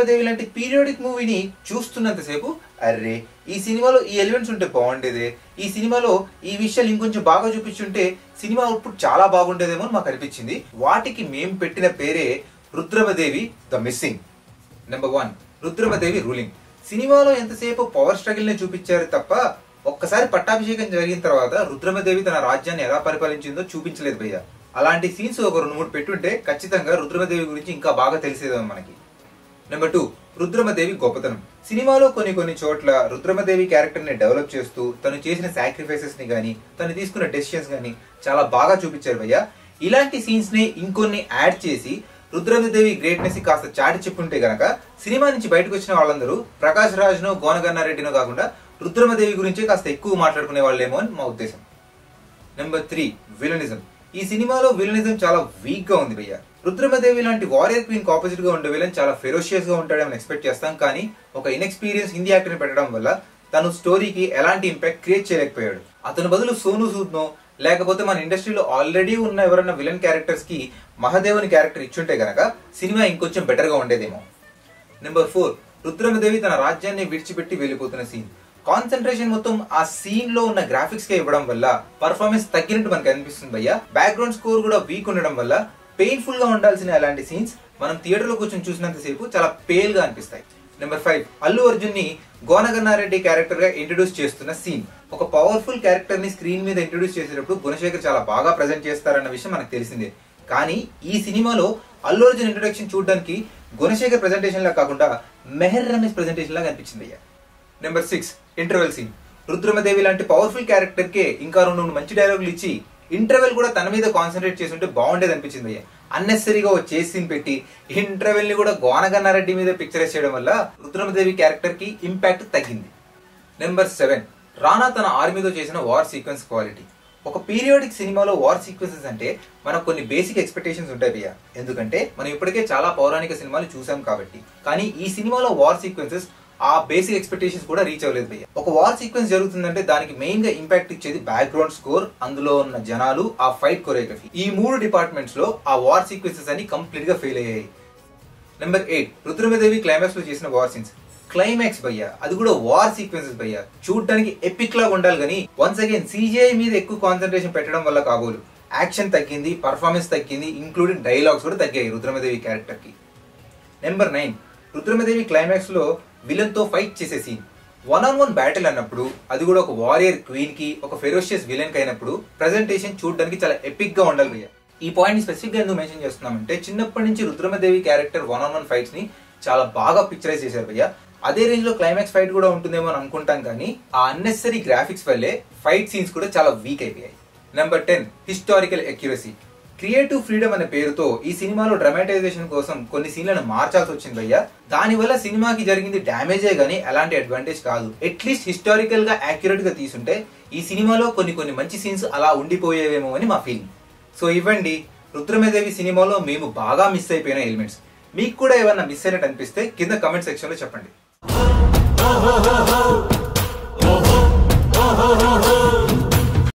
రుద్రమదేవి లాంటి పీరియాడిక్ మూవీని చూస్తున్నంతసేపు అర్రే ఈ సినిమాలో ఈ ఎలిమెంట్స్ ఉంటే బాగుండేదే, ఈ సినిమాలో ఈ విషయాలు ఇంకొంచెం బాగా చూపించుంటే సినిమా అవుట్పుట్ చాలా బాగుండేదేమో అని మాకు అనిపించింది. వాటికి మేము పెట్టిన పేరే Rudramadevi the missing. Number 1, Rudramadevi ruling. సినిమాలో ఎంతసేపు పవర్ స్ట్రగుల్ ని చూపించారు తప్ప ఒక్కసారి పట్టాభిషేకం జరిగిన తర్వాత రుద్రమదేవి తన రాజ్యాన్ని ఎలా పరిపాలించిందో చూపించలేదు భయ్య. అలాంటి సీన్స్ ఒక 2-3 పెట్టుంటే ఖచ్చితంగా రుద్రమదేవి గురించి ఇంకా బాగా తెలిసేదేమో మనకి. నెంబర్ 2, రుద్రమదేవి గొప్పతనం. సినిమాలో కొన్ని చోట్ల రుద్రమదేవి క్యారెక్టర్ ని డెవలప్ చేస్తూ తను చేసిన సాక్రిఫైసెస్ ని గానీ తను తీసుకున్న డెసిషన్స్ గానీ చాలా బాగా చూపించారు భయ్య. ఇలాంటి సీన్స్ ని ఇంకొన్ని యాడ్ చేసి రుద్రమదేవి గ్రేట్నెస్ కాస్త చాటి చెప్పుంటే గనక సినిమా నుంచి బయటకు వచ్చిన వాళ్ళందరూ ప్రకాష్ రాజ్నో గోనగన్నారెడ్డినో కాకుండా రుద్రమదేవి గురించే కాస్త ఎక్కువ మాట్లాడుకునే వాళ్ళేమో అని మా ఉద్దేశం. Number 3, villainism. ఈ సినిమాలో విలనిజం చాలా వీక్ గా ఉంది భయ్య. రుద్రమదేవి లాంటి వారియర్ క్వీన్ కి ఆపోజిట్ గా ఉండే విలన్ చాలా ఫెరోషియస్ గా ఉంటాడని ఎక్స్పెక్ట్ చేస్తాం, కానీ ఒక ఇన్ఎక్స్పీరియన్స్ హిందీ యాక్టర్ ని పెట్టడం వల్ల తను స్టోరీకి ఎలాంటి ఇంపాక్ట్ క్రియేట్ చేయలేకపోయాడు. అతని బదులు సోను సూద్నో లేకపోతే మన ఇండస్ట్రీలో ఆల్రెడీ ఉన్న ఎవరైనా విలన్ క్యారెక్టర్స్ కి మహాదేవుని క్యారెక్టర్ ఇచ్చుంటే గనక సినిమా ఇంకొంచెం బెటర్ గా ఉండేదేమో. నెంబర్ 4, రుద్రమదేవి తన రాజ్యాన్ని విడిచిపెట్టి వెళ్ళిపోతున్న సీన్. కాన్సన్ట్రేషన్ మొత్తం ఆ సీన్ లో ఉన్న గ్రాఫిక్స్ కే ఇవ్వడం వల్ల పర్ఫార్మెన్స్ తగ్గినట్టు మనకు అనిపిస్తుంది భయ్య. బ్యాక్గ్రౌండ్ స్కోర్ కూడా వీక్ ఉండడం వల్ల పెయిన్ఫుల్ గా ఉండాల్సిన అలాంటి సీన్స్ మనం థియేటర్ లో కూర్చొని చూసినంతసేపు చాలా పేల్ గా అనిపిస్తాయి. నెంబర్ 5, అల్లు అర్జున్ ని గోనగన్నారెడ్డి క్యారెక్టర్ గా ఇంట్రడ్యూస్ చేస్తున్న సీన్. ఒక పవర్ఫుల్ క్యారెక్టర్ ని స్క్రీన్ మీద ఇంట్రడ్యూస్ చేసేటప్పుడు గుణశేఖర్ చాలా బాగా ప్రెజెంట్ చేస్తారన్న విషయం మనకు తెలిసిందే. కానీ ఈ సినిమాలో అల్లు అర్జున్ ఇంట్రొడక్షన్ చూడడానికి గుణశేఖర్ ప్రెజెంటేషన్ లా కాకుండా మెహర్ రమేష్ ప్రెజెంటేషన్ లాగా అనిపించింది అయ్యా. Number 6, interval scene. రుద్రమదేవి లాంటి పవర్ఫుల్ క్యారెక్టర్ కే ఇంకా 2 మంచి డైలాగులు ఇచ్చి ఇంటర్వెల్ కూడా తన మీద కాన్సన్ట్రేట్ చేసి ఉంటే బాగుండేది అనిపించింది అయ్యా. అన్నెసరీగా ఓ చేసి సీన్ పెట్టి ఇంటర్వెల్ ని కూడా గోనగన్నారెడ్డి మీద పిక్చరైజ్ చేయడం వల్ల రుద్రమదేవి క్యారెక్టర్ కి ఇంపాక్ట్ తగ్గింది. నెంబర్ 7, రానా తన ఆర్మీతో చేసిన వార్ సీక్వెన్స్ క్వాలిటీ. ఒక పీరియాడిక్ సినిమాలో వార్ సీక్వెన్సెస్ అంటే మనకు కొన్ని బేసిక్ ఎక్స్పెక్టేషన్స్ ఉంటాయి భయ్య, ఎందుకంటే మనం ఇప్పటికే చాలా పౌరాణిక సినిమాలు చూసాం కాబట్టి. కానీ ఈ సినిమాలో వార్ సీక్వెన్సెస్ ఆ బేసిక్ ఎక్స్పెక్టేషన్స్ కూడా రీచ్ అవ్వలేదు భయ్య. ఒక వార్ సీక్వెన్స్ జరుగుతుందంటే దానికి మెయిన్ గా ఇంపాక్ట్ ఇచ్చేది బ్యాక్గ్రౌండ్ స్కోర్, అందులో ఉన్న జనాలు, ఆ ఫైట్ కొరియోగ్రఫీ. ఈ 3 డిపార్ట్మెంట్స్ లో ఆ వార్ సీక్వెన్సెస్ అన్ని కంప్లీట్ గా ఫెయిల్ అయ్యాయి. నెంబర్ 8, రుద్రమదేవి క్లైమాక్స్ లో చేసిన వార్ సీన్స్. క్లైమాక్స్ భయ్య, అది కూడా వార్ సీక్వెన్సెస్ భయ్య, చూడడానికి ఎపిక్ లాగా ఉండాలి కానీ వన్స్ అగైన్ CGI మీద ఎక్కువ కాన్సన్ట్రేషన్ పెట్టడం వల్ల కాబోలు యాక్షన్ తగ్గింది, పర్ఫార్మెన్స్ తగ్గింది, ఇంక్లూడింగ్ డైలాగ్స్ కూడా తగ్గాయి రుద్రమదేవి క్యారెక్టర్ కి. నెంబర్ 9, రుద్రమదేవి క్లైమాక్స్ లో విలన్ తో ఫైట్ చేసే సీన్. 1-on-1 బ్యాటిల్ అన్నప్పుడు, అది కూడా ఒక వారియర్ క్వీన్ కి ఒక ఫెరోషియస్ విలన్ కి అయినప్పుడు ప్రెజెంటేషన్ చూడడానికి చాలా ఎపిక్ గా ఉండాలి భయ్య. ఈ పాయింట్ ని స్పెసిఫిక్ గా ఎందుకు మెన్షన్ చేస్తున్నామంటే చిన్నప్పటి నుంచి రుద్రమదేవి క్యారెక్టర్ 1-on-1 ఫైట్స్ ని చాలా బాగా పిక్చరైజ్ చేశారు భయ్య. అదే రేంజ్ లో క్లైమాక్స్ ఫైట్ కూడా ఉంటుందేమో అని అనుకుంటాం, కానీ ఆ అన్నెసరీ గ్రాఫిక్స్ వల్లే ఫైట్ సీన్స్ కూడా చాలా వీక్ అయిపోయాయి. Number 10, historical accuracy. Creative freedom అనే పేరుతో ఈ సినిమాలో డ్రామాటైజేషన్ కోసం కొన్ని సీన్లను మార్చాల్సి వచ్చింది భయ్య. దానివల్ల సినిమాకి జరిగింది డ్యామేజే గానీ ఎలాంటి అడ్వాంటేజ్ కాదు. అట్లీస్ట్ హిస్టారికల్ గా యాక్యురేట్ గా తీసుంటే ఈ సినిమాలో కొన్ని మంచి సీన్స్ అలా ఉండిపోయేవేమో అని మా ఫీలింగ్. సో ఇవ్వండి రుద్రమదేవి సినిమాలో మేము బాగా మిస్ అయిపోయిన ఎలిమెంట్స్. మీకు కూడా ఏమన్నా మిస్ అయినట్టు అనిపిస్తే కింద కమెంట్ సెక్షన్ లో చెప్పండి.